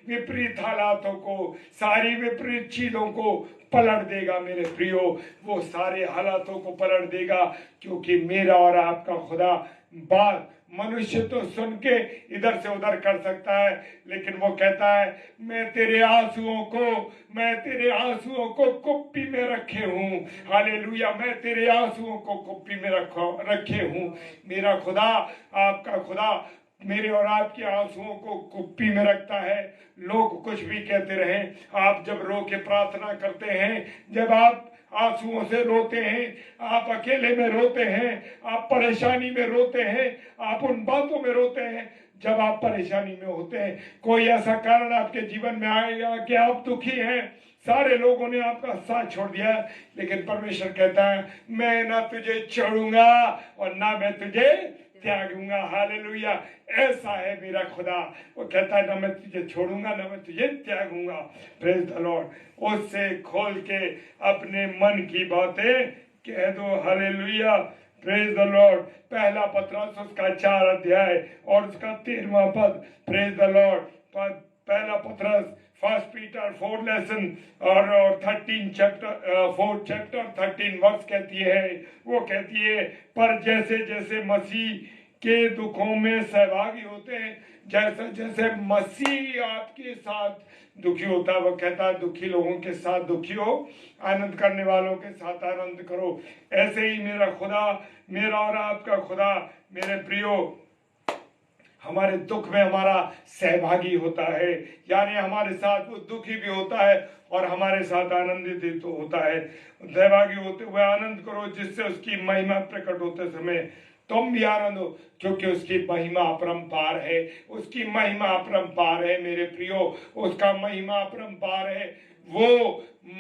विपरीत हालातों को, सारी विपरीत चीजों को पलट देगा। मेरे प्रियो, वो सारे हालातों को पलट देगा, क्योंकि मेरा और आपका खुदा बात मनुष्य तो सुन के इधर से उधर कर सकता है, लेकिन वो कहता है मैं तेरे आंसुओं को कुप्पी में रखे हूँ। हालेलुया, मैं तेरे आंसुओं को कुप्पी में रखे हूँ। मेरा खुदा, आपका खुदा मेरे और आपके आंसुओं को कुप्पी में रखता है। लोग कुछ भी कहते रहें, आप जब रो के प्रार्थना करते हैं, जब आप आंसुओं से रोते हैं, आप अकेले में रोते हैं, आप परेशानी में रोते हैं, आप उन बातों में रोते हैं, जब आप परेशानी में होते हैं, कोई ऐसा कारण आपके जीवन में आएगा कि आप दुखी हैं, सारे लोगों ने आपका साथ छोड़ दिया, लेकिन परमेश्वर कहता है मैं ना तुझे छोड़ूंगा और ना मैं तुझे त्यागूंगा। हालेलुया, ऐसा है मेरा खुदा। वो कहता है ना मैं तुझे छोड़ूंगा, ना मैं तुझे त्यागूंगा। Praise the Lord. उससे खोल के अपने मन की बातें कह दो। Hallelujah, praise the Lord. पहला पत्रस उसका 4 अध्याय और उसका 13वां पद। Praise the Lord. पहला पत्रस 1 पीटर 4 लेसन और 13 चैप्टर 4 चैप्टर 13 वर्ष कहती है, वो कहती है पर जैसे जैसे मसीह के दुखों में सहभागी होते हैं, जैसे जैसे मसीह आपके साथ दुखी होता है, वो कहता है दुखी लोगों के साथ दुखी हो, आनंद करने वालों के साथ आनंद करो। ऐसे ही मेरा खुदा, मेरा और आपका खुदा, मेरे प्रियो, हमारे दुख में हमारा सहभागी होता है, यानी हमारे साथ वो दुखी भी होता है और हमारे साथ आनंदित भी तो होता है। सहभागी होते हुए आनंद करो, जिससे उसकी महिमा प्रकट होते समय तुम भी आनंद हो, क्योंकि उसकी महिमा अपरंपार है, उसकी महिमा अपरंपार है। मेरे प्रियो, उसका महिमा अपरंपार है। वो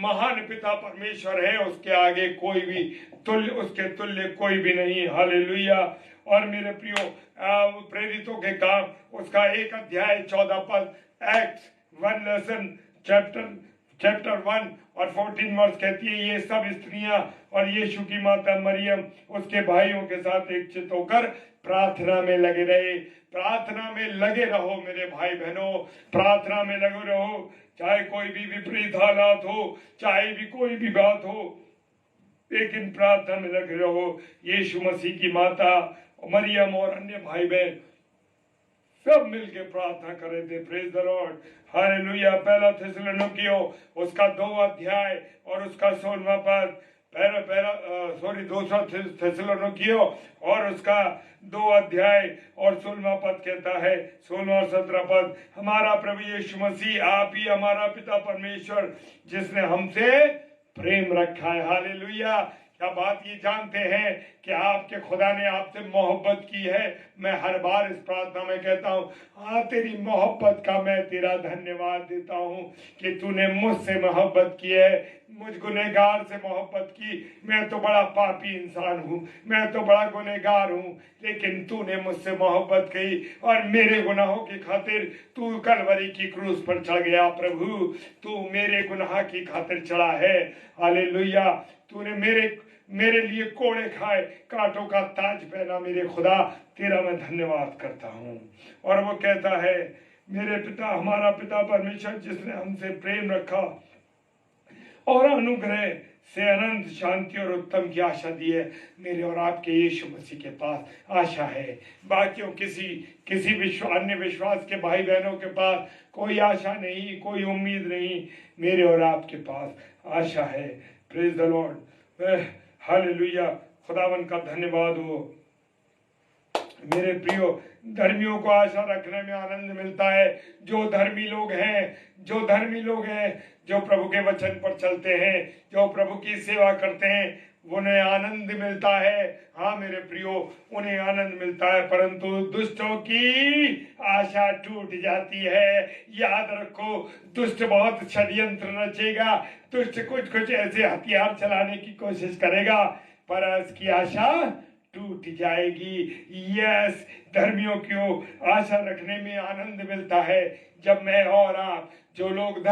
महान पिता परमेश्वर है, उसके आगे कोई भी तुल्य, उसके तुल्य कोई भी नहीं। हालेलुया। और मेरे प्रियो, प्रेरितों के काम उसका 1 अध्याय 14 पद, एक्ट्स 1 लेसन चैप्टर 1 और 14 वर्ष कहती है ये सब स्त्रियां और यीशु की माता मरियम उसके भाइयों के साथ एकचित होकर प्रार्थना में लगे रहे। प्रार्थना में लगे रहो मेरे भाई बहनों, प्रार्थना में लगे रहो, चाहे कोई भी विपरीत हालात हो, चाहे भी कोई भी बात हो, लेकिन प्रार्थना में लगे रहो। यीशु मसीह की माता मरियम और अन्य भाई बहन सब मिलके प्रार्थना करे थे। Praise the Lord. हालेलुया। पहला थिस्सलुनीकियों उसका 2 अध्याय और उसका 16वां पद, दूसरा थिस्सलुनीकियों और उसका 2 अध्याय और 16वां पद कहता है, 16 और 17 पद, हमारा प्रभु यीशु मसीह आप ही हमारा पिता परमेश्वर जिसने हमसे प्रेम रखा है। हालेलुया। क्या बात ये जानते हैं कि आपके खुदा ने आपसे मोहब्बत की है? मैं हर बार इस प्रार्थना में कहता हूँ, हाँ, तेरी मोहब्बत का मैं तेरा धन्यवाद देता हूँ कि तूने मुझसे मोहब्बत की है, मुझ गुनहगार से मोहब्बत की। मैं तो बड़ा पापी इंसान हूँ, मैं तो बड़ा गुनहगार हूँ, लेकिन तूने मुझसे मोहब्बत की और मेरे गुनाहों की खातिर तू कलवरी की क्रूस पर चढ़ गया। प्रभु, तू मेरे गुनाह की खातिर चढ़ा है। हालेलुया। तूने मेरे लिए कोड़े खाए, कांटों का ताज पहना। मेरे खुदा, तेरा मैं धन्यवाद करता हूँ। और वो कहता है, मेरे पिता, हमारा पिता परमेश्वर, जिसने हमसे प्रेम रखा और अनुग्रह से अनंत शांति और उत्तम की आशा दी है। मेरे और आपके यीशु मसीह के पास आशा है। बाकियों किसी अन्य विश्वास के भाई बहनों के पास कोई आशा नहीं, कोई उम्मीद नहीं। मेरे और आपके पास आशा है। Praise the Lord, hallelujah. खुदावन का धन्यवाद हो। मेरे प्रियो, धर्मियों को आशा रखने में आनंद मिलता है। जो धर्मी लोग हैं, जो प्रभु के वचन पर चलते हैं, जो प्रभु की सेवा करते हैं, उन्हें आनंद मिलता है। हाँ मेरे प्रियो, उन्हें आनंद मिलता है। परंतु दुष्टों की आशा टूट जाती है। याद रखो, दुष्ट बहुत षड्यंत्र रचेगा, दुष्ट कुछ ऐसे हथियार चलाने की कोशिश करेगा, पर इसकी आशा टूट जाएगी। यस, धर्मियों को आशा रखने में आनंद मिलता है। जब मैं और आप, जो लोग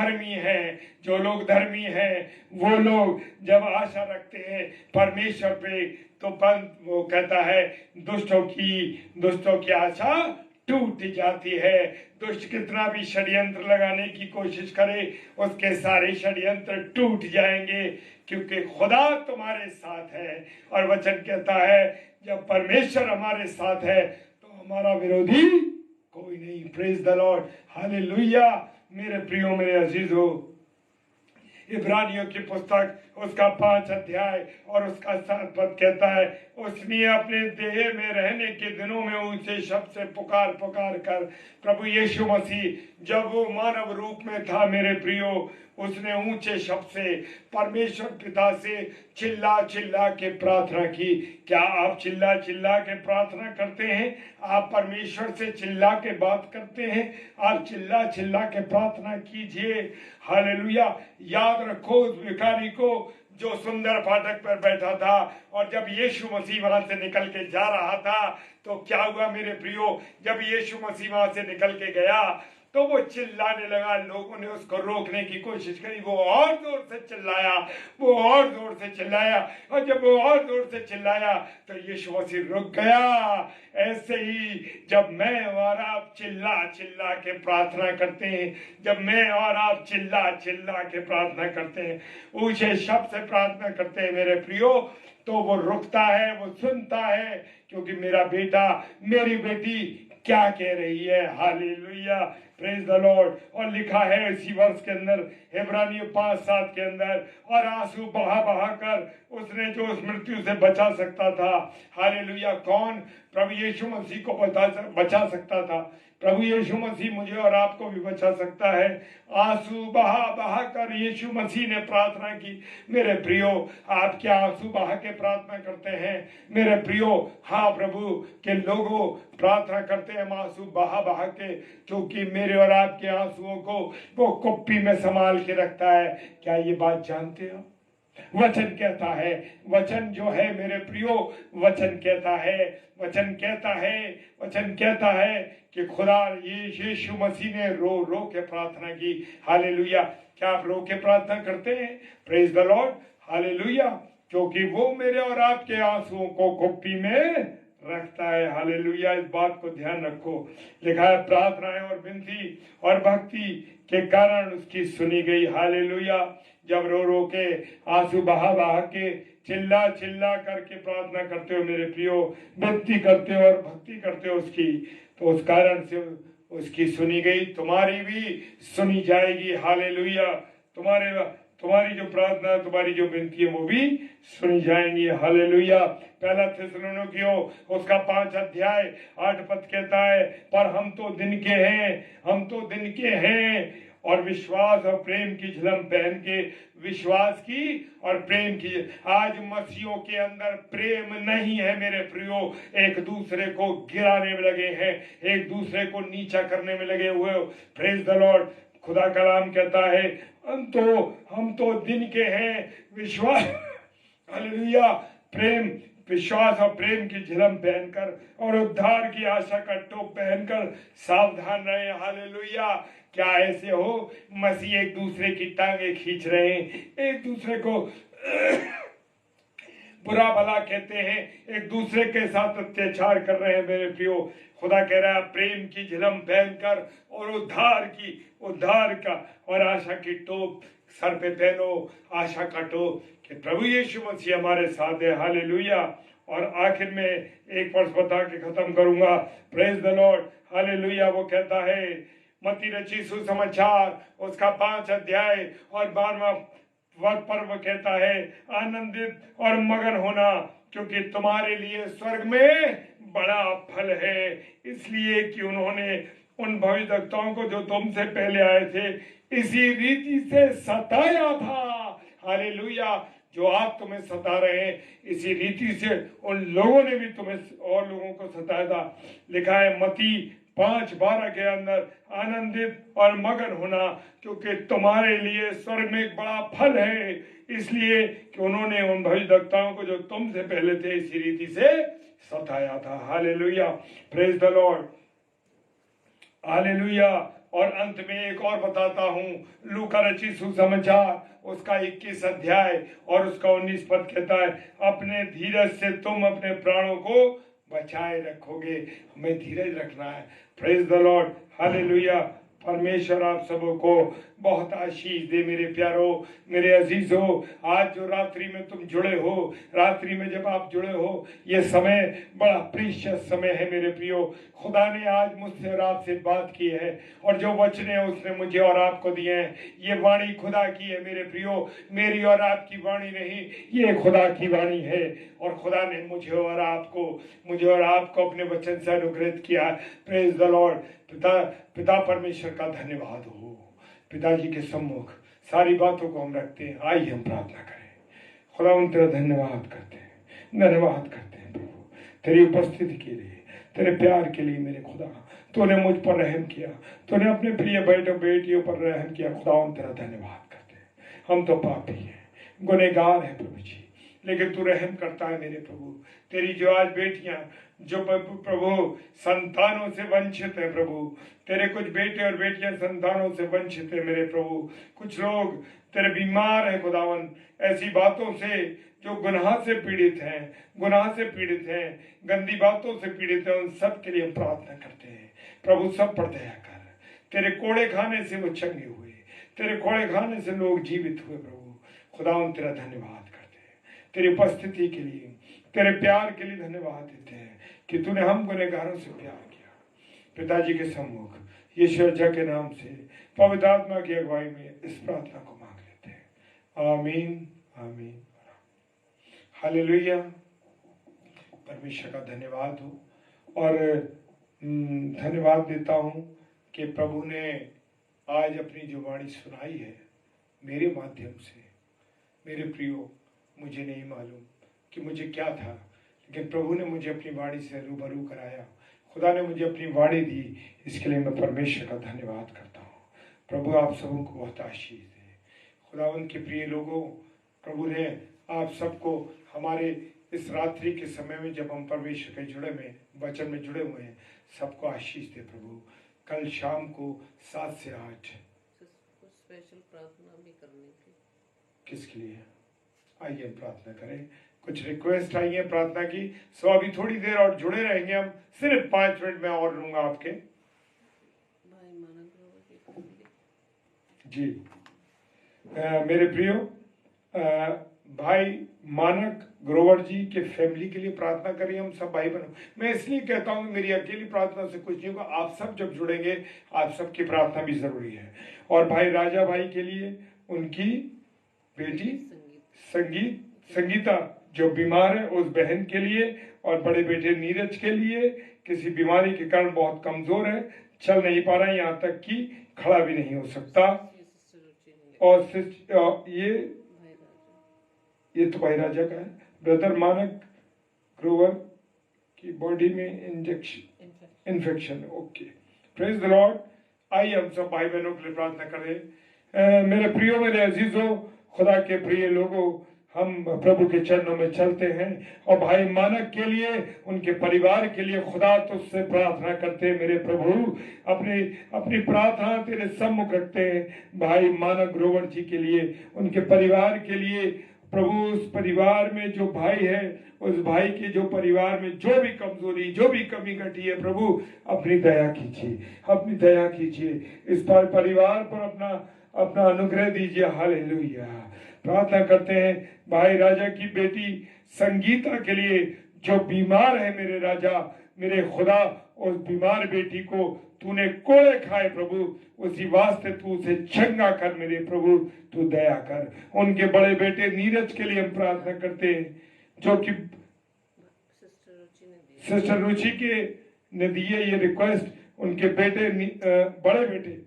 धर्मी हैं, वो लोग जब आशा रखते हैं परमेश्वर पे, तो वो कहता है, दुष्टों की आशा टूट जाती है। दुष्ट कितना भी षड्यंत्र लगाने की कोशिश करे, उसके सारे षड्यंत्र टूट जाएंगे, क्योंकि खुदा तुम्हारे साथ है। और वचन कहता है, जब परमेश्वर हमारे साथ है तो हमारा विरोधी कोई नहीं। Praise the Lord, hallelujah. मेरे प्रियो, मेरे अजीजों, इब्रानियों की पुस्तक उसका 5 अध्याय और उसका 7 पद कहता है, उसने अपने देह में रहने के दिनों में ऊंचे शब्द से पुकार कर, प्रभु यीशु मसीह जब वो मानव रूप में था, मेरे प्रियो, उसने ऊंचे शब्द से परमेश्वर पिता से चिल्ला के प्रार्थना की। क्या आप चिल्ला के प्रार्थना करते हैं? आप परमेश्वर से चिल्ला के बात करते हैं? आप चिल्ला के प्रार्थना कीजिए। हालेलुया। याद रखो उस भिखारी को जो सुंदर फाटक पर बैठा था, और जब यीशु मसीह वहां से निकल के जा रहा था, तो क्या हुआ मेरे प्रियो? जब यीशु मसीह वहां से निकल के गया तो वो चिल्लाने लगा। लोगों ने उसको रोकने की कोशिश करी, वो और जोर से चिल्लाया, और जब वो और जोर से चिल्लाया तो यीशु मसीह रुक गया। ऐसे ही जब मैं और आप चिल्ला के प्रार्थना करते हैं, जब मैं और आप चिल्ला के प्रार्थना करते हैं, ऊंचे शब्द से प्रार्थना करते हैं, मेरे प्रियो, तो वो रुकता है, वो सुनता है, क्योंकि मेरा बेटा, मेरी बेटी क्या कह रही है। Hallelujah, praise the Lord. और लिखा है इसी वर्ष के अंदर, इब्रानियों 5:7 के अंदर, और आंसू बहा कर उसने जो उस मृत्यु से बचा सकता था। हालेलुया। कौन? प्रभु यीशु मसीह को बचा सकता था। प्रभु यीशु मसीह मुझे और आपको भी बचा सकता है। आंसू बहा कर यीशु मसीह ने प्रार्थना की। मेरे प्रियो, आप क्या आंसू बहा के प्रार्थना करते हैं? मेरे प्रियो, हाँ, प्रभु के लोगों प्रार्थना करते हैं आंसू बहा के, क्योंकि मेरे और आपके आंसुओं को वो कुप्पी में संभाल के रखता है। क्या ये बात जानते हो? वचन कहता है, वचन जो है मेरे प्रियो, वचन कहता है कि खुदा यीशु मसीह ने रो के प्रार्थना की। हालेलुया। क्या आप रो के प्रार्थना करते हैं? Praise the Lord, hallelujah. क्योंकि वो मेरे और आपके आंसुओं को कुप्पी में रखता है। हालेलुया। इस बात को ध्यान रखो। लिखा है, प्रार्थनाएं और विनती और भक्ति के कारण उसकी सुनी गई। हालेलुया। जब रो के, आंसू बहा के, चिल्ला करके प्रार्थना करते हो मेरे प्रियो, विनती करते हो और भक्ति करते हो उसकी, तो उस कारण से उसकी सुनी गई, तुम्हारी भी सुनी जाएगी। हालेलुया। तुम्हारी जो प्रार्थना, तुम्हारी जो विनती है, वो भी सुनी जाएंगी। हालेलुया। पहला थिस्सलुनीकियों उसका 5 अध्याय 8 पद कहता है, पर हम तो दिन के हैं और विश्वास और प्रेम की झिलम पहन के विश्वास की और प्रेम की। आज मसीहों के अंदर प्रेम नहीं है मेरे प्रियो, एक दूसरे को गिराने में लगे हैं, एक दूसरे को नीचा करने में लगे हुए। Praise the Lord. खुदा कलाम कहता है हम तो दिन के हैं, विश्वास हालेलुया प्रेम विश्वास और प्रेम की झिलम पहनकर और उद्धार की आशा का टोप पहनकर सावधान रहे। हालेलुया। क्या ऐसे हो मसीह एक दूसरे की टांगे खींच रहे हैं, एक दूसरे को बुरा भला कहते हैं, एक दूसरे के साथ अत्याचार कर रहे हैं मेरे प्रियो। खुदा कह रहा है प्रेम की झिलम पहनकर और उद्धार का और आशा की टोप सर पे पहनो, आशा का टोप कि प्रभु यीशु मसीह हमारे साथ है। हालेलुया। और आखिर में एक वर्ष बता के खत्म करूंगा। Praise the Lord. हालेलुया। वो कहता है मत्ती रची सुसमाचार उसका 5 अध्याय और 12वां पर्व कहता है आनंदित और मगन होना, क्योंकि तुम्हारे लिए स्वर्ग में बड़ा फल है, इसलिए कि उन्होंने उन भविष्यवक्ताओं को जो तुमसे पहले आए थे इसी रीति से सताया था। हालेलुया। जो आप तुम्हें सता रहे हैं इसी रीति से उन लोगों ने भी तुम्हें और लोगों को सताया था। लिखा है मत्ती 5:12 के अंदर आनंदित और मगन होना, क्योंकि तुम्हारे लिए स्वर्ग में एक बड़ा फल है, इसलिए कि उन्होंने उन भविष्यवक्ताओं को जो तुमसे पहले थे इसी रीति से सताया था। Hallelujah. Praise the Lord. Hallelujah. और अंत में एक और बताता हूं, लूका रचित सुसमाचार उसका 21 अध्याय और उसका 19 पद कहता है अपने धीरज से तुम अपने प्राणों को बचाए रखोगे। हमें धीरज रखना है। Praise the Lord. हालेलुया। परमेश्वर आप सबों को बहुत आशीष दे मेरे प्यारो, मेरे अजीजों। आज जो रात्रि में तुम जुड़े हो, रात्रि में जब आप जुड़े हो, ये समय बड़ा प्रीशियस समय है मेरे प्रियो। खुदा ने आज मुझसे और आपसे बात की है और जो वचन है उसने मुझे और आपको दिए हैं। ये वाणी खुदा की है मेरे प्रियो, मेरी और आपकी वाणी नहीं, ये खुदा की वाणी है। और खुदा ने मुझे और आपको अपने वचन से अनुग्रहित किया। Praise the Lord. पिता परमेश्वर का धन्यवाद हो। पिताजी के सम्मुख सारी बातों को हम रखते हैं। आइए हम प्रार्थना करें। खुदा उन तेरा धन्यवाद करते हैं प्रभु, तेरी उपस्थिति के लिए, तेरे प्यार के लिए। मेरे खुदा तूने मुझ पर रहम किया, तूने अपने प्रिय बेटियों पर रहम किया। खुदा उन तेरा धन्यवाद करते हैं। हम तो पापी हैं, गुनहगार हैं प्रभु जी, लेकिन तू रहम करता है मेरे प्रभु। तेरी जो आज बेटियां जो प्रभु संतानों से वंचित है प्रभु, तेरे कुछ बेटे और बेटियां संतानों से वंचित है मेरे प्रभु। कुछ लोग तेरे बीमार है खुदावन, ऐसी बातों से जो गुनाह से पीड़ित हैं, गंदी बातों से पीड़ित हैं, उन सब के लिए हम प्रार्थना करते हैं प्रभु। सब पर दया कर। तेरे कोड़े खाने से वो चंगे हुए, तेरे कोड़े खाने से लोग जीवित हुए प्रभु। खुदा उन तेरा धन्यवाद करते हैं, तेरी उपस्थिति के लिए, तेरे प्यार के लिए धन्यवाद देते हैं कि तूने हम गुनहगारों से प्यार किया। पिताजी के सम्मुख यीशु के नाम से पवित्र आत्मा की अगुवाई में इस प्रार्थना को मांग लेते हैं। आमीन आमीन। हालेलुया। परमेश्वर का धन्यवाद हो और धन्यवाद देता हूं कि प्रभु ने आज अपनी जो वाणी सुनाई है मेरे माध्यम से। मेरे प्रियो, मुझे नहीं मालूम कि मुझे क्या था, लेकिन प्रभु ने मुझे अपनी वाणी से रूबरू कराया। खुदा ने मुझे अपनी वाणी दी, इसके लिए मैं परमेश्वर का धन्यवाद करता हूँ। प्रभु आप सबों को बहुत आशीष दे। खुदा उनके प्रिय लोगों, प्रभु ने आप सबको हमारे इस रात्रि के समय में जब हम परमेश्वर के वचन में जुड़े हुए हैं, सबको आशीष दे प्रभु। कल शाम को 7 से 8 स्पेशल प्रार्थना भी करने की। किसके लिए? आइए प्रार्थना करें। कुछ रिक्वेस्ट आई है प्रार्थना की, सो अभी थोड़ी देर और जुड़े रहेंगे हम। सिर्फ 5 मिनट में और लूंगा आपके। भाई मानक जी मेरे प्रियो, भाई मानक ग्रोवर जी के फैमिली के लिए प्रार्थना करिए हम सब भाई बहनों। मैं इसलिए कहता हूँ मेरी अकेली प्रार्थना से कुछ नहीं होगा, आप सब जब जुड़ेंगे आप सबकी प्रार्थना भी जरूरी है। और भाई राजा भाई के लिए, उनकी बेटी संगीता जो बीमार है उस बहन के लिए, और बड़े बेटे नीरज के लिए किसी बीमारी के कारण बहुत कमजोर है, चल नहीं पा रहा, यहाँ तक कि खड़ा भी नहीं हो सकता। और ये तो भाई राजा का है। ब्रदर मानक ग्रोवर की बॉडी में infection. Okay, praise the Lord. आइए हम सब भाई बहनों के लिए प्रार्थना करें। मेरे प्रियो, मेरे अजीजों, खुदा के प्रिय लोगों, हम प्रभु के चरणों में चलते हैं और भाई मानक के लिए, उनके परिवार के लिए खुदा तुझसे प्रार्थना करते हैं। मेरे प्रभु, अपनी प्रार्थना तेरे सम्मुख रखते हैं। भाई मानक ग्रोवर जी के लिए, उनके परिवार के लिए प्रभु, उस परिवार में जो भाई है, उस भाई के जो परिवार में जो भी कमजोरी, जो भी कमी घटी है, प्रभु अपनी दया कीजिए, अपनी दया कीजिए। इस परिवार पर अपना अनुग्रह दीजिए। हालेलुया। प्रार्थना करते हैं भाई राजा की बेटी संगीता के लिए, जो बीमार है। मेरे राजा, मेरे खुदा, उस बीमार बेटी को तूने कोड़े खाए प्रभु, उसी वास्ते तू उसे चंगा कर। मेरे प्रभु तू दया कर। उनके बड़े बेटे नीरज के लिए हम प्रार्थना करते हैं, जो कि सिस्टर रुचि के ने दिए ये रिक्वेस्ट। उनके बेटे बड़े बेटे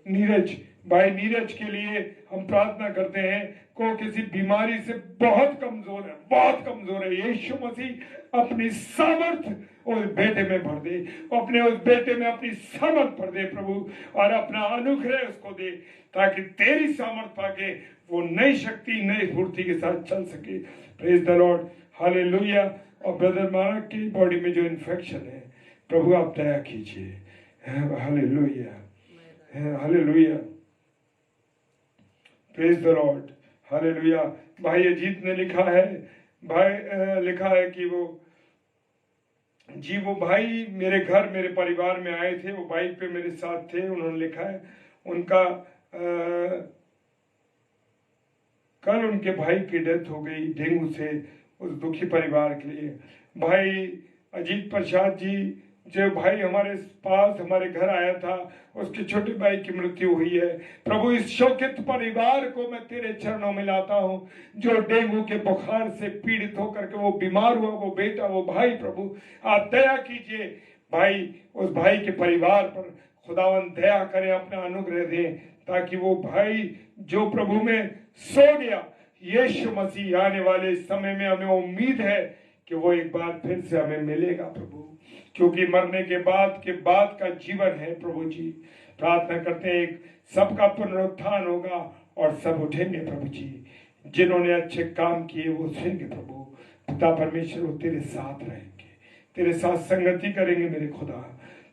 नीरज, भाई नीरज के लिए हम प्रार्थना करते हैं, को किसी बीमारी से बहुत कमजोर है। यीशु मसीह अपनी सामर्थ उस बेटे में भर दे, अपने उस बेटे में अपनी सामर्थ भर दे प्रभु, और अपना अनुग्रह उसको दे, ताकि तेरी सामर्थ पाके वो नई शक्ति, नई फुर्ती के साथ चल सके। Praise the Lord, hallelujah. और ब्रदर मानक की बॉडी में जो इन्फेक्शन है, प्रभु आप दया कीजिए। Hallelujah, hallelujah, praise the Lord, hallelujah. भाई अजीत ने लिखा है कि वो भाई मेरे घर, मेरे परिवार में आए थे, वो बाइक पे मेरे साथ थे। उन्होंने लिखा है उनका कल उनके भाई की डेथ हो गई डेंगू से। उस दुखी परिवार के लिए भाई अजीत प्रसाद जी, जो भाई हमारे पास हमारे घर आया था, उसके छोटे भाई की मृत्यु हुई है। प्रभु इस शोकित परिवार को मैं तेरे चरणों में लाता हूँ, जो डेंगू के बुखार से पीड़ित होकर के वो बीमार हुआ, वो बेटा, वो भाई। प्रभु आप दया कीजिए भाई, उस भाई के परिवार पर खुदावन दया करें, अपना अनुग्रह दें, ताकि वो भाई जो प्रभु में सो गया, यीशु मसीह आने वाले समय में हमें उम्मीद है कि वो एक बार फिर से हमें मिलेगा प्रभु, क्योंकि मरने के बाद का जीवन है। प्रभु जी प्रार्थना करते हैं, एक सबका पुनरुत्थान होगा और सब उठेंगे प्रभु जी। जिन्होंने अच्छे काम किए वो उठेंगे प्रभु। पिता परमेश्वर वो तेरे साथ रहेंगे, तेरे साथ संगति करेंगे। मेरे खुदा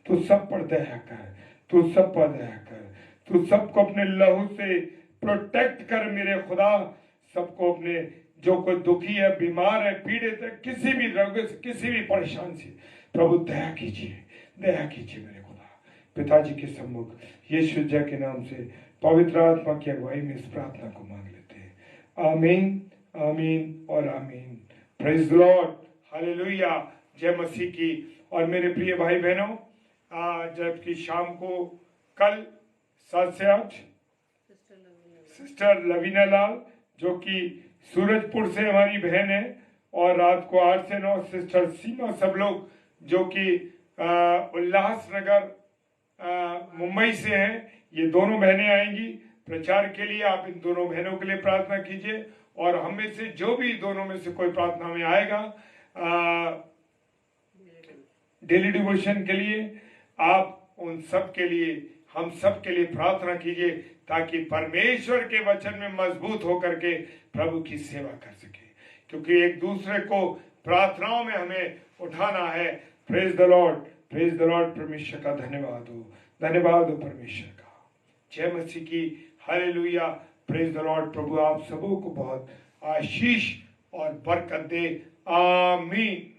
तू सब पर दया कर, तू सब पर दया कर, तू सबको अपने लहू से प्रोटेक्ट कर। मेरे खुदा सबको अपने, जो कोई दुखी है, बीमार है, पीड़ित है, किसी भी रोग से, किसी भी परेशान से, प्रभु दया कीजिए, दया कीजिए मेरे खुदा। पिताजी के सम्मुख यीशु जय के नाम से पवित्र आत्मा की अगुवाई में इस प्रार्थना को मांग लेते हैं। आमीन, आमीन और आमीन। प्रेज द लॉर्ड, हालेलुया, जय मसीह की। और मेरे प्रिय भाई बहनों, जबकि शाम को कल 7 से 8 सिस्टर लवीना लाल, जो कि सूरजपुर से हमारी बहन है, और रात को 8 से 9 सिस्टर सीमा, सब लोग जो कि उल्लासनगर मुंबई से हैं, ये दोनों बहनें आएंगी प्रचार के लिए। आप इन दोनों बहनों के लिए प्रार्थना कीजिए, और हम में से जो भी दोनों में से कोई प्रार्थना में आएगा डेली डिवोशन के लिए, आप उन सब के लिए, हम सब के लिए प्रार्थना कीजिए, ताकि परमेश्वर के वचन में मजबूत होकर के प्रभु की सेवा कर सके, क्योंकि एक दूसरे को प्रार्थनाओं में हमें उठाना है। Praise the Lord, praise the Lord. परमेश्वर का धन्यवाद हो, धन्यवाद हो परमेश्वर का। जय मसीह की, हालेलुया, प्रेज द लॉर्ड। प्रभु आप सबों को बहुत आशीष और बरकत दे। आमीन।